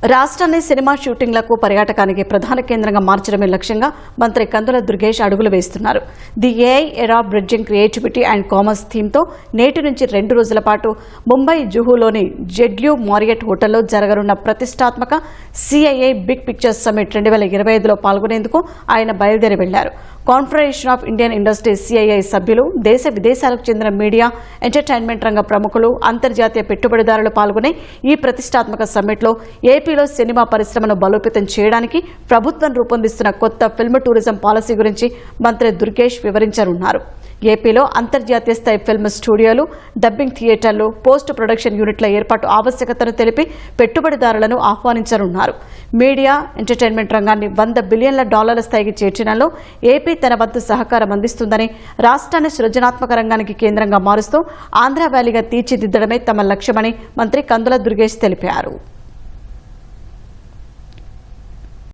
రాష్ట్రాన్ని సినిమా షూటింగ్లకు పర్యాటకానికి ప్రధాన కేంద్రంగా మార్చడమే లక్ష్యంగా మంత్రి కందుల దుర్గేష్ అడుగులు వేస్తున్నారు. ది ఏఐ ఎరా బ్రిడ్జింగ్ క్రియేటివిటీ అండ్ కామర్స్ థీమ్తో నేటి నుంచి 2 రోజుల పాటు ముంబై జుహూలోని జెడ్యూ మారియట్ హోటల్లో జరగనున్న ప్రతిష్టాత్మక సిఐఐ బిగ్ పిక్చర్స్ సమ్మిట్ 2025లో పాల్గొనేందుకు ఆయన బయలుదేరి వెళ్లారు. Confederation of Indian industries CII సభ్యులు, దేశ విదేశాలకు చెందిన మీడియా, ఎంటర్టైన్మెంట్ రంగ ప్రముఖులు, అంతర్జాతీయ పెట్టుబడిదారులు పాల్గొనే ఈ ప్రతిష్టాత్మక సమ్మిట్లో ఏపీలో సినిమా పరిశ్రమను బలోపేతం చేయడానికి ప్రభుత్వం రూపొందిస్తున్న కొత్త ఫిల్మ్ టూరిజం పాలసీ గురించి మంత్రి దుర్గేష్ వివరించనున్నారు. ఏపీలో అంతర్జాతీయ స్థాయి ఫిల్మ్ స్టూడియోలు, డబ్బింగ్ థియేటర్లు, పోస్ట్ ప్రొడక్షన్ యూనిట్ల ఏర్పాటు ఆవశ్యకతను తెలిపి పెట్టుబడిదారులను ఆహ్వానించనున్నారు. మీడియా, ఎంటర్టైన్మెంట్ రంగాన్ని $100 బిలియన్ల స్థాయికి చేర్చడంలో ఏపీ తన వంతు సహకారం అందిస్తుందని, రాష్ట్రాన్ని సృజనాత్మక రంగానికి కేంద్రంగా మారుస్తూ ఆంధ్ర వ్యాలీగా తీర్చిదిద్దడమే తమ లక్ష్యమని మంత్రి కందుల దుర్గేష్ తెలిపారు.